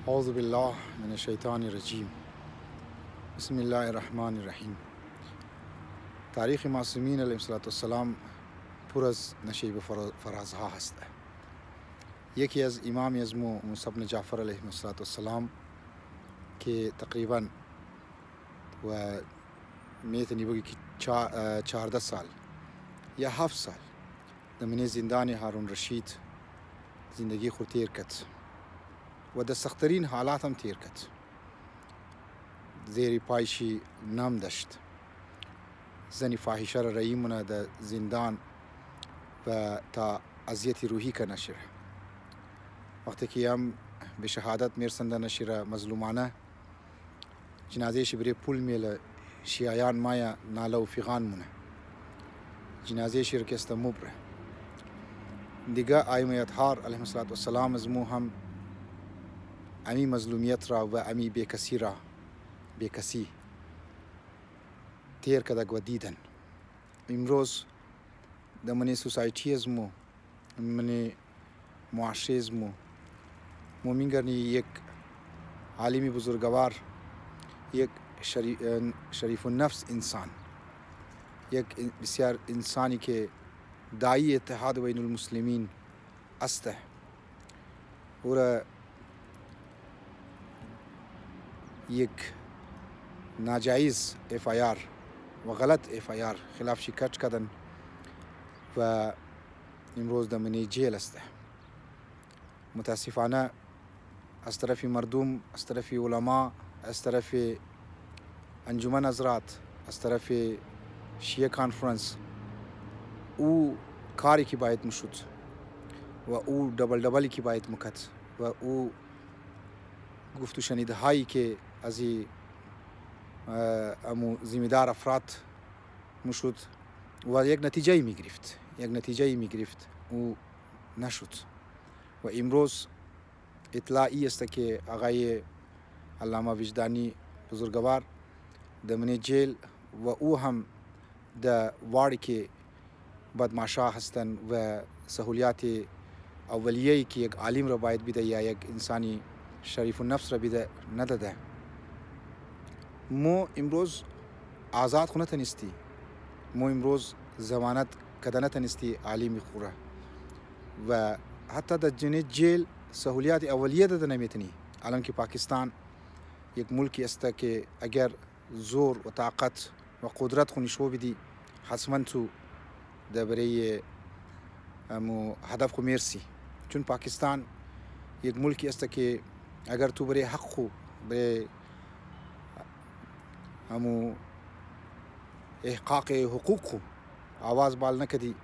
اعوذ باللہ من الشیطان الرجیم بسم الله الرحمن الرحیم. تاریخ معصومین علیه السلام پر از نشیب فرازها هست. یکی از امام اعظم موسی بن جعفر علیه السلام که تقریبا و میتونی بگی که 14 سال یا 7 سال در من زندان هارون رشید زندگی خود تیر کرد و در سخت‌ترین حالات هم تیر کرد. زیر پایشی نام داشت. زنی فاحشه را رئیمونه در زندان و تا اذیت روحی که نشره. وقتی که هم به شهادت میرسنده نشره مظلومانه جنازهش بری پول میله شیعیان مایا ناله و فیغان مونه. جنازهش را کسته مبره. دیگه آیمه اطهار علیه السلام از مو هم امی مظلومیت را و امی بیکسی تیر کدک و دیدن. امروز در من سوسایتی از مو من معاشره از مو میگرنی یک عالمی بزرگوار، یک شریف النفس انسان، یک بسیار انسانی که داعی اتحاد بین المسلمین است و یک ناجایز FIR و غلط FIR خلاف شکایت کردن و امروز در من جیل است. متاسفانه از طرف مردم، از طرف علما، از طرف انجمن حضرات، از طرف شیعه کانفرنس او کاری که باید میشد و او دبل که باید میکرد و او گفت و شنیده هایی که از امو زمیدار افراد میشد و یک نتیجه میگرفت او نشد. و امروز اطلاعی است که آقای علامه وجدانی بزرگوار در من جیل و او هم در واری که بدمعشا هستند و سهولیات اولیه‌ای که یک عالم را باید بده یا یک انسانی شریف النفس را بده نداده. مو امروز آزاد خو نتونستی، مو امروز ضمانت کده نتونستی عالمی خوره و حتی در جیل سهولیات اولیه داده نمیتونی. الان که پاکستان یک ملکی است که اگر زور و طاقت و قدرت خو نشو بدی حتما تو در برای هدف خو میرسی. چون پاکستان یک ملکی است که اگر تو برای حق خو برای احقاق حقوق خو آواز بال نکدی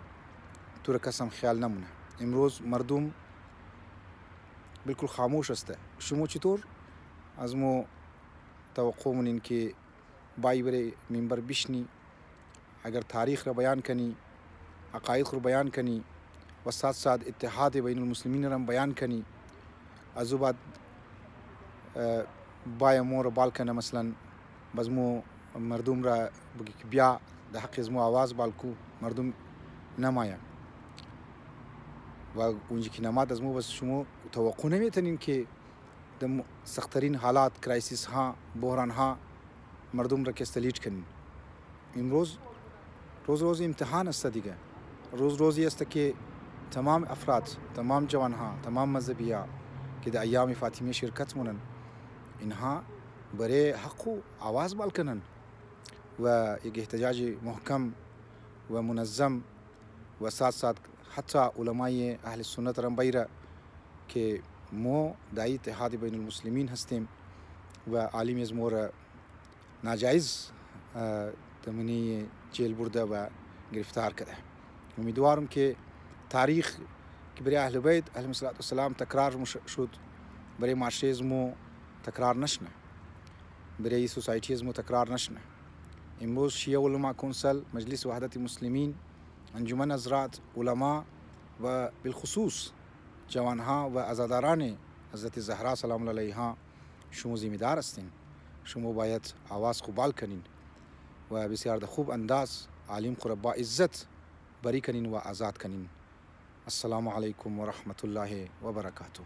تو را کسم خیال نمونه. امروز مردم بالکل خاموش است. شما چطور از مو توقع مونین که بای برای منبر بشنی، اگر تاریخ را بیان کنی، عقاید رو بیان کنی و ساتھ اتحاد بین المسلمین را بیان کنی، از او بعد بای مور بال کنه مثلا بزمو مردم را بگی که بیا در حق ازمو آواز بالکو مردم نمایا و اونجا که نماد ازمو بس شما توقع نمیتونین که در سخت‌ترین حالات کرایسیس ها بحران ها مردم را کستلیج کنین. امروز روز امتحان است دیگه. روزی است که تمام افراد، تمام جوان ها، تمام مذهبی ها که در ایام فاطمیه شرکت مونن اینها برای حق و آواز بال کنن و یک احتجاج محکم و منظم و ساتھ حتی علمای اهل سنت را بیره که مو دای اتحاد بین المسلمین هستیم و عالم از مو را ناجایز تمنی جیل برده و گرفتار کرده. امیدوارم که تاریخ که برای اهل بیت علیهم السلام تکرار شد برای معاشره از مو تکرار نشنه، برای سوسایتی از مو تکرار نشنه. امروز شیعه علما کونسل، مجلس وحدت مسلمین، انجمن حضرات، علما و بالخصوص جوانها و عزاداران حضرت زهرا سلام الله علیها شما ذمه‌دار هستین. شما باید آواز خو بال کنین و بسیار در خوب انداز عالم خو را با عزت بری کنین و آزاد کنین. السلام علیکم و رحمت الله و برکاته.